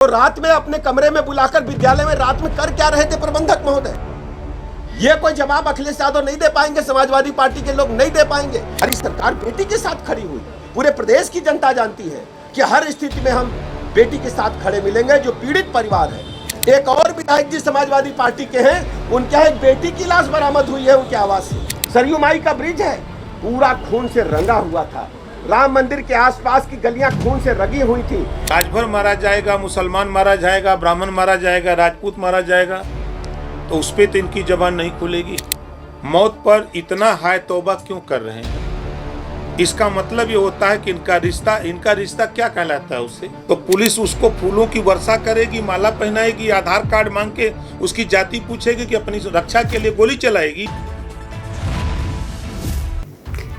तो रात में अपने कमरे में बुलाकर विद्यालय में रात में कर क्या रहे थे प्रबंधक महोदय? ये कोई जवाब अखिलेश यादव नहीं दे पाएंगे, समाजवादी पार्टी के लोग नहीं दे पाएंगे। हमारी सरकार बेटी के साथ खड़ी हुई, पूरे प्रदेश की जनता जानती है कि हर स्थिति में हम बेटी के साथ खड़े मिलेंगे। जो पीड़ित परिवार है, एक और विधायक जी समाजवादी पार्टी के हैं, उनके यहाँ एक बेटी की लाश बरामद हुई है उनके आवास से। सरयू माई का ब्रिज है, पूरा खून से रंगा हुआ था। राम मंदिर के आसपास की गलियां खून से रंगी हुई थी। राजभर मारा जाएगा, मुसलमान मारा जाएगा, ब्राह्मण मारा जाएगा, राजपूत मारा जाएगा, तो उस पर तो इनकी जबान नहीं खुलेगी। मौत पर इतना हाय तौबा क्यों कर रहे हैं? इसका मतलब ये होता है कि इनका रिश्ता क्या कहलाता है उससे? तो पुलिस उसको फूलों की वर्षा करेगी, माला पहनाएगी, आधार कार्ड मांग के उसकी जाति पूछेगी कि अपनी रक्षा के लिए गोली चलाएगी।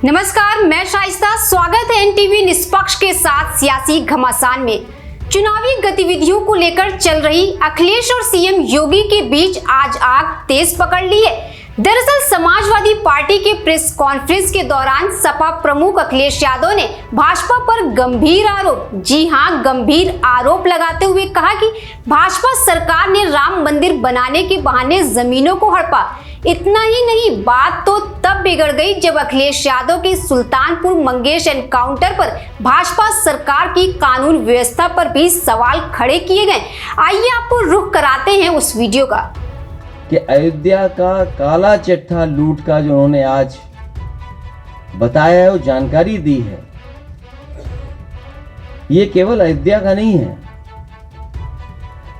नमस्कार, मैं शाइस्ता, स्वागत है एनटीवी निष्पक्ष के साथ सियासी घमासान में। चुनावी गतिविधियों को लेकर चल रही अखिलेश और सीएम योगी के बीच आज आग तेज पकड़ ली है। दरअसल समाजवादी पार्टी के प्रेस कॉन्फ्रेंस के दौरान सपा प्रमुख अखिलेश यादव ने भाजपा पर गंभीर आरोप लगाते हुए कहा कि भाजपा सरकार ने राम मंदिर बनाने के बहाने जमीनों को हड़पा। इतना ही नहीं, बात तो तब बिगड़ गई जब अखिलेश यादव के सुल्तानपुर मंगेश एनकाउंटर पर भाजपा सरकार की कानून व्यवस्था पर भी सवाल खड़े किए गए। आइए आपको रुख कराते हैं उस वीडियो का कि अयोध्या का काला चिट्ठा लूट का जो उन्होंने आज बताया है, वो जानकारी दी है, ये केवल अयोध्या का नहीं है।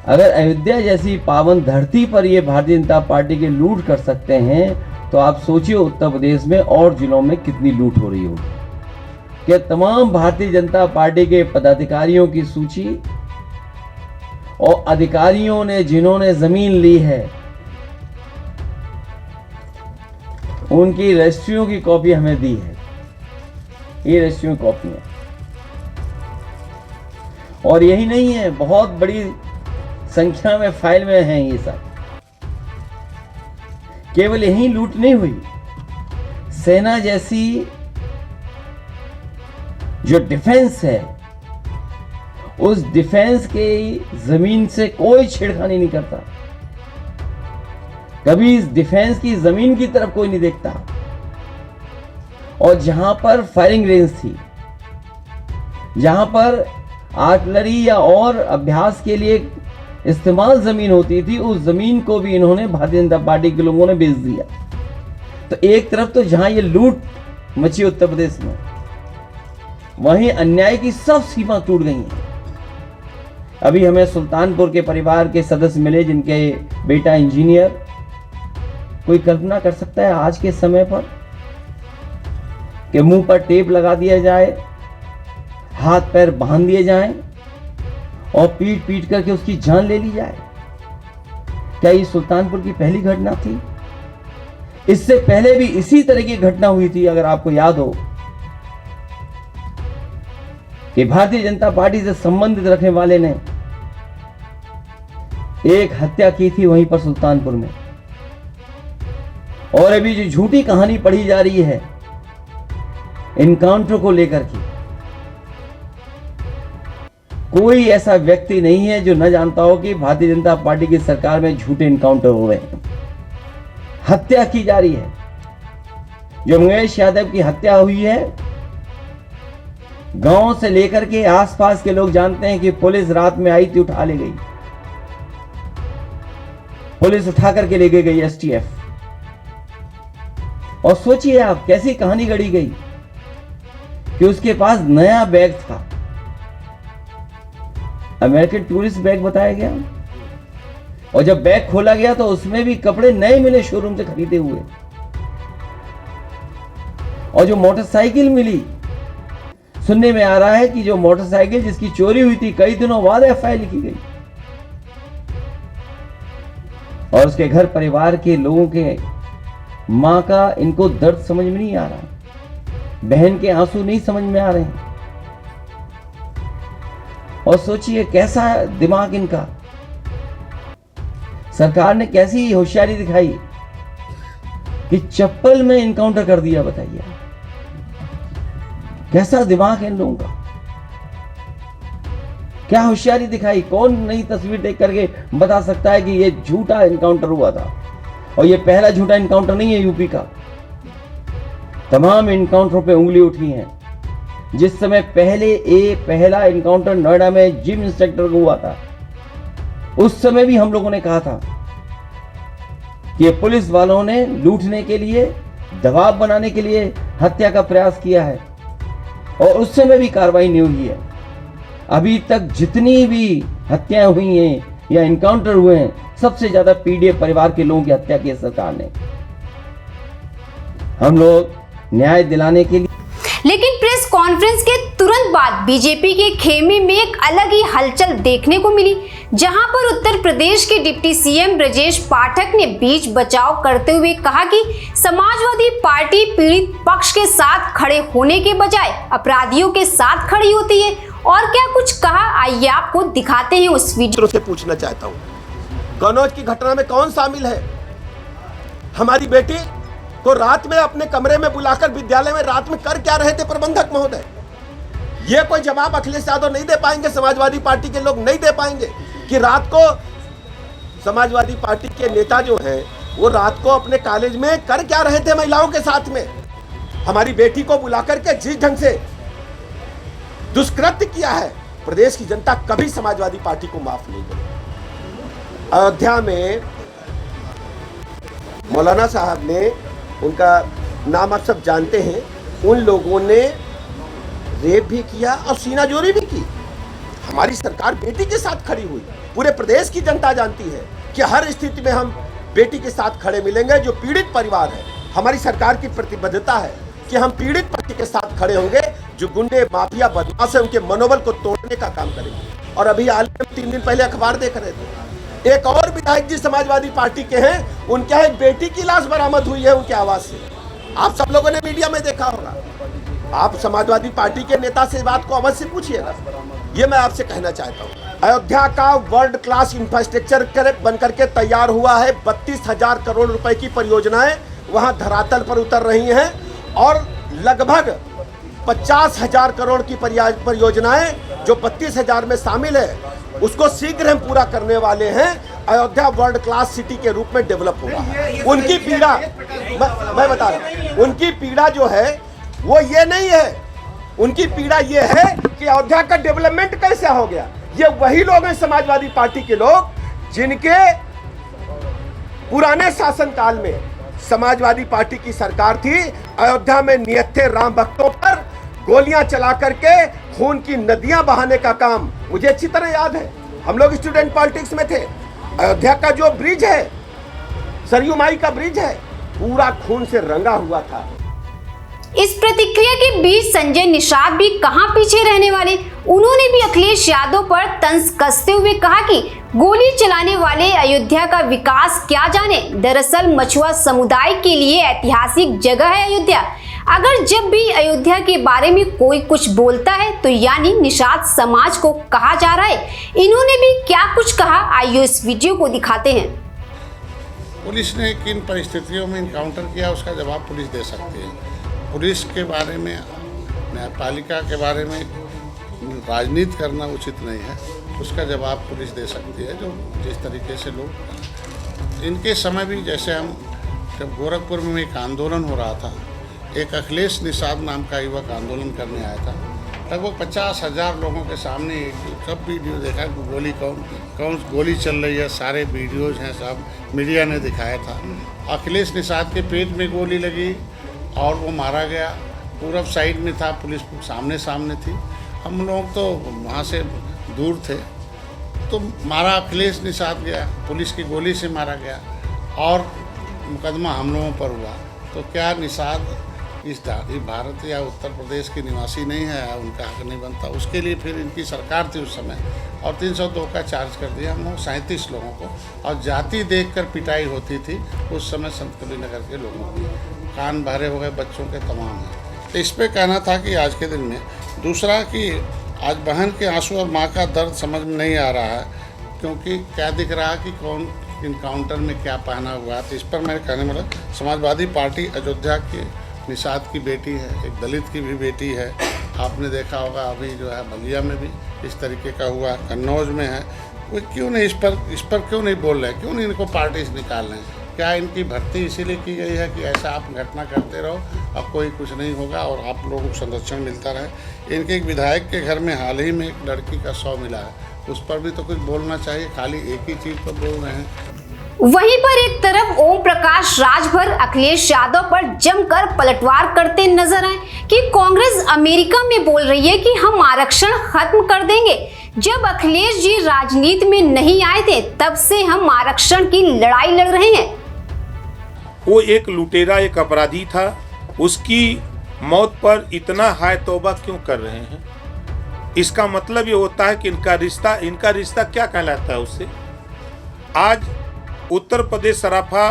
अगर अयोध्या जैसी पावन धरती पर ये भारतीय जनता पार्टी के लूट कर सकते हैं, तो आप सोचिए उत्तर प्रदेश में और जिलों में कितनी लूट हो रही होगी। कि तमाम भारतीय जनता पार्टी के पदाधिकारियों की सूची और अधिकारियों ने जिन्होंने जमीन ली है, उनकी रजिस्ट्रियों की कॉपी हमें दी है। ये रजिस्ट्रियों की कॉपी है। और यही नहीं है, बहुत बड़ी संख्या में फाइल में हैं ये सब। केवल यही लूट नहीं हुई, सेना जैसी जो डिफेंस है, उस डिफेंस के जमीन से कोई छेड़खानी नहीं करता। कभी इस डिफेंस की जमीन की तरफ कोई नहीं देखता। और जहां पर फायरिंग रेंज थी, जहां पर आर्टिलरी या और अभ्यास के लिए इस्तेमाल जमीन होती थी, उस जमीन को भी इन्होंने भारतीय जनता पार्टी के लोगों ने बेच दिया। तो एक तरफ तो जहां ये लूट मची उत्तर प्रदेश में, वहीं अन्याय की सब सीमा टूट गई है। अभी हमें सुल्तानपुर के परिवार के सदस्य मिले, जिनके बेटा इंजीनियर। कोई कल्पना कर सकता है आज के समय पर कि मुंह पर टेप लगा दिया जाए, हाथ पैर बांध दिए जाएं और पीट पीट करके उसकी जान ले ली जाए? क्या ये सुल्तानपुर की पहली घटना थी? इससे पहले भी इसी तरह की घटना हुई थी। अगर आपको याद हो कि भारतीय जनता पार्टी से संबंधित रखने वाले ने एक हत्या की थी वहीं पर सुल्तानपुर में। और अभी जो झूठी कहानी पढ़ी जा रही है इनकाउंटर को लेकर के, कोई ऐसा व्यक्ति नहीं है जो न जानता हो कि भारतीय जनता पार्टी की सरकार में झूठे इनकाउंटर हो रहे हैं, हत्या की जा रही है। जो मंगेश यादव की हत्या हुई है, गांव से लेकर के आसपास के लोग जानते हैं कि पुलिस रात में आई थी, उठा ले गई। पुलिस उठा करके ले गई एसटीएफ। और सोचिए आप कैसी कहानी गढ़ी गई कि उसके पास नया बैग था, अमेरिकन टूरिस्ट बैग बताया गया। और जब बैग खोला गया तो उसमें भी कपड़े नए मिले, शोरूम से खरीदे हुए। और जो मोटरसाइकिल मिली, सुनने में आ रहा है कि जो मोटरसाइकिल जिसकी चोरी हुई थी, कई दिनों बाद एफआईआर लिखी गई। और उसके घर परिवार के लोगों के, मां का इनको दर्द समझ में नहीं आ रहा, बहन के आंसू नहीं समझ में आ रहे हैं। और सोचिए कैसा दिमाग इनका। सरकार ने कैसी होशियारी दिखाई कि चप्पल में इनकाउंटर कर दिया। बताइए कैसा दिमाग है इन लोगों का क्या होशियारी दिखाई? कौन नई तस्वीर देख करके बता सकता है कि ये झूठा इनकाउंटर हुआ था? और ये पहला झूठा इनकाउंटर नहीं है यूपी का, तमाम इनकाउंटरों पे उंगली उठी है। जिस समय पहला इनकाउंटर नोएडा में जिम इंस्पेक्टर को हुआ था, उस समय भी हम लोगों ने कहा था कि पुलिस वालों ने लूटने के लिए, दबाव बनाने के लिए हत्या का प्रयास किया है, और उस समय भी कार्रवाई नहीं हुई है। अभी तक जितनी भी हत्याएं हुई हैं या इनकाउंटर हुए हैं, सबसे ज्यादा पीड़ित परिवार के लोगों की हत्या की है सरकार ने। हम लोग न्याय दिलाने के लिए, लेकिन प्रेस कॉन्फ्रेंस के तुरंत बाद बीजेपी के खेमे में एक अलग ही हलचल देखने को मिली, जहां पर उत्तर प्रदेश के डिप्टी सीएम ब्रजेश पाठक ने बीच बचाव करते हुए कहा कि समाजवादी पार्टी पीड़ित पक्ष के साथ खड़े होने के बजाय अपराधियों के साथ खड़ी होती है। और क्या कुछ कहा, आइए आपको दिखाते हैं उस वीडियो से पूछना चाहता हूँ, कनौज की घटना में कौन शामिल है? हमारी बेटी को रात में अपने कमरे में बुलाकर विद्यालय में रात में कर क्या रहे थे प्रबंधक महोदय? ये कोई जवाब अखिलेश यादव नहीं दे पाएंगे, समाजवादी पार्टी के लोग नहीं दे पाएंगे कि रात को समाजवादी पार्टी के नेता जो हैं वो रात को अपने कॉलेज में कर क्या रहे थे महिलाओं के साथ में? हमारी बेटी को बुलाकर के जिस ढंग से दुष्कृत्य किया है, प्रदेश की जनता कभी समाजवादी पार्टी को माफ नहीं करेगी। अयोध्या में मौलाना साहब ने, उनका नाम आप सब जानते हैं, उन लोगों ने रेप भी किया और सीनाजोरी भी की। हमारी सरकार बेटी के साथ खड़ी हुई। पूरे प्रदेश की जनता जानती है कि हर स्थिति में हम बेटी के साथ खड़े मिलेंगे। जो पीड़ित परिवार है, हमारी सरकार की प्रतिबद्धता है कि हम पीड़ित पार्टी के साथ खड़े होंगे। जो गुंडे माफिया बदमाश है, उनके मनोबल को तोड़ने का काम करेंगे। और अभी हाल में 3 दिन पहले अखबार देख रहे थे, एक और विधायक जी समाजवादी पार्टी के हैं, उनके यहाँ एक बेटी की लाश बरामद हुई है उनके आवास से। आप सब लोगों ने मीडिया में देखा होगा। आप समाजवादी पार्टी के नेता से बात को अवश्य पूछिएगा। ये मैं आपसे कहना चाहता हूँ, अयोध्या का वर्ल्ड क्लास इंफ्रास्ट्रक्चर बनकर के तैयार हुआ है। 32,000 करोड़ रुपए की परियोजनाएं वहां धरातल पर उतर रही हैं और लगभग 50,000 करोड़ की परियोजनाएं जो 32,000 में शामिल है, उसको शीघ्र हम पूरा करने वाले हैं। अयोध्या वर्ल्ड क्लास सिटी के रूप में डेवलप होगा। उनकी पीड़ा, मैं बता रहा हूं, उनकी पीड़ा जो है वो ये नहीं है। उनकी पीड़ा ये है कि अयोध्या का डेवलपमेंट कैसे हो गया। ये वही लोग हैं, समाजवादी पार्टी के लोग, जिनके पुराने शासनकाल में समाजवादी पार्टी की सरकार थी। अयोध्या में निहत्थे राम भक्तों पर गोलियां चला करके खून की नदियां बहाने का काम मुझे अच्छी तरह याद है। हम लोग स्टूडेंट पॉलिटिक्स में थे। अयोध्या का जो ब्रिज है, सरयू माई का ब्रिज है, पूरा खून से रंगा हुआ था। इस प्रतिक्रिया के बीच संजय निषाद भी कहां पीछे रहने वाले। उन्होंने भी अखिलेश यादव पर तंज कसते हुए कहा कि गोली चलाने वाले अयोध्या का विकास क्या जाने। दरअसल मछुआ समुदाय के लिए ऐतिहासिक जगह है अयोध्या। अगर जब भी अयोध्या के बारे में कोई कुछ बोलता है तो यानी निषाद समाज को कहा जा रहा है। इन्होंने भी क्या कुछ कहा, आइए इस वीडियो को दिखाते हैं। पुलिस ने किन परिस्थितियों में इनकाउंटर किया, उसका जवाब पुलिस दे सकती है। पुलिस के बारे में, न्यायपालिका के बारे में राजनीति करना उचित नहीं है। उसका जवाब पुलिस दे सकती है। जो जिस तरीके से लोग, इनके समय भी, जैसे हम जब गोरखपुर में एक आंदोलन हो रहा था, एक अखिलेश निषाद नाम का युवक आंदोलन करने आया था। लगभग 50,000 लोगों के सामने सब वीडियो देखा, गोली कौन गोली चल रही है, सारे वीडियोज हैं, सब मीडिया ने दिखाया था। अखिलेश निषाद के पेट में गोली लगी और वो मारा गया। पूरब साइड में था, पुलिस सामने थी। हम लोग तो वहाँ से दूर थे, तो मारा अखिलेश निषाद गया, पुलिस की गोली से मारा गया और मुकदमा हम लोगों पर हुआ। तो क्या निषाद इस भारत या उत्तर प्रदेश के निवासी नहीं है, उनका हक नहीं बनता? उसके लिए फिर इनकी सरकार थी उस समय और 302 का चार्ज कर दिया हम लोग 37 लोगों को, और जाति देखकर पिटाई होती थी उस समय संत कबीरनगर के लोगों की। कान भरे हो गए बच्चों के तमाम हैं। तो इस पर कहना था कि आज के दिन में, दूसरा कि आज बहन के आंसू और माँ का दर्द समझ में नहीं आ रहा है, क्योंकि क्या दिख रहा कि कौन इनकाउंटर में क्या पहना हुआ है। तो इस पर मेरे कहने मतलब समाजवादी पार्टी अयोध्या के निषाद की बेटी है, एक दलित की भी बेटी है, आपने देखा होगा अभी जो है बलिया में भी इस तरीके का हुआ, कन्नौज में है। कोई क्यों नहीं इस पर क्यों नहीं बोल रहे हैं, क्यों नहीं इनको पार्टी से निकाल रहे हैं? क्या इनकी भर्ती इसीलिए की गई है कि ऐसा आप घटना करते रहो, अब कोई कुछ नहीं होगा और आप लोगों को संरक्षण मिलता रहे? इनके एक विधायक के घर में हाल ही में एक लड़की का शव मिला है, उस पर भी तो कुछ बोलना चाहिए, खाली एक ही चीज़ पर बोल रहे हैं। वहीं पर एक तरफ ओम प्रकाश राजभर अखिलेश यादव पर जमकर पलटवार करते नजर आए कि कांग्रेस अमेरिका में बोल रही है कि हम आरक्षण खत्म कर देंगे। जब अखिलेश जी राजनीति में नहीं आए थे तब से हम आरक्षण की लड़ाई लड़ रहे हैं। वो एक लुटेरा, एक अपराधी था, उसकी मौत पर इतना हाय तौबा क्यों कर रहे हैं? इसका मतलब ये होता है कि इनका रिश्ता क्या कहलाता है उससे। आज उत्तर प्रदेश सराफा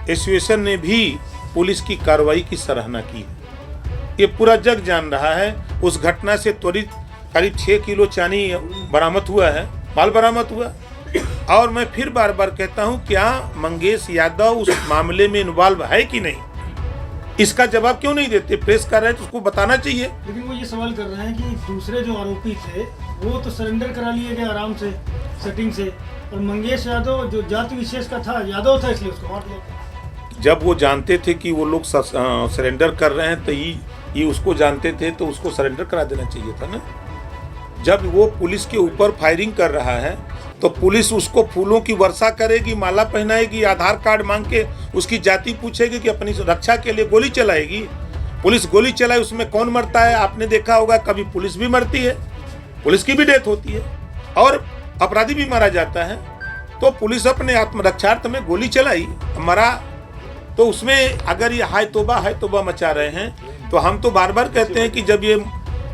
एसोसिएशन ने भी पुलिस की कार्रवाई की सराहना की है। ये पूरा जग जान रहा है। उस घटना से त्वरित करीब 6 किलो चांदी बरामद हुआ है, माल बरामद हुआ। और मैं फिर बार बार कहता हूं, क्या मंगेश यादव उस मामले में इन्वॉल्व है कि नहीं? इसका जवाब क्यों नहीं देते? प्रेस कर रहे हैं तो उसको बताना चाहिए। लेकिन वो ये सवाल कर रहे हैं कि दूसरे जो आरोपी थे वो तो सरेंडर करा लिए गए आराम से, सेटिंग से, और मंगेश यादव जो जाति विशेष का था, यादव था, इसलिए उसको मार लिया। जब वो जानते थे कि वो लोग सरेंडर कर रहे हैं तो ये उसको जानते थे तो उसको सरेंडर करा देना चाहिए था ना। जब वो पुलिस के ऊपर फायरिंग कर रहा है तो पुलिस उसको फूलों की वर्षा करेगी, माला पहनाएगी, आधार कार्ड मांग के उसकी जाति पूछेगी कि अपनी रक्षा के लिए गोली चलाएगी। पुलिस गोली चलाए, उसमें कौन मरता है? आपने देखा होगा, कभी पुलिस भी मरती है, पुलिस की भी डेथ होती है और अपराधी भी मारा जाता है। तो पुलिस अपने आत्मरक्षार्थ में गोली चलाई, मरा, तो उसमें अगर ये हाय तौबा मचा रहे हैं तो हम तो बार बार कहते हैं कि जब ये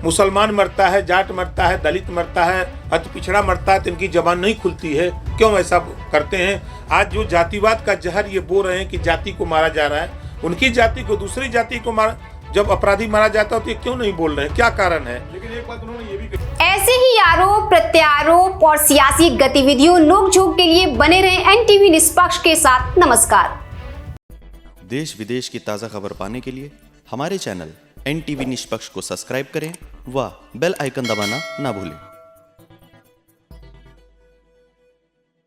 मुसलमान मरता है, जाट मरता है, दलित मरता है, अति पिछड़ा मरता है तो इनकी जबान नहीं खुलती है। क्यों ऐसा करते हैं? आज जो जातिवाद का जहर ये बोल रहे हैं कि जाति को मारा जा रहा है, उनकी जाति को दूसरी जाति को मारा, जब अपराधी मारा जाता है तो ये क्यों नहीं बोल रहे हैं? क्या कारण है? लेकिन एक बात उन्होंने ये भी कही, ऐसे ही आरोप प्रत्यारोप और सियासी गतिविधियों नोकझोंक के लिए बने रहे NTV निष्पक्ष के साथ। नमस्कार। देश विदेश की ताज़ा खबर पाने के लिए हमारे चैनल NTV निष्पक्ष को सब्सक्राइब करें व बेल आइकन दबाना ना भूलें।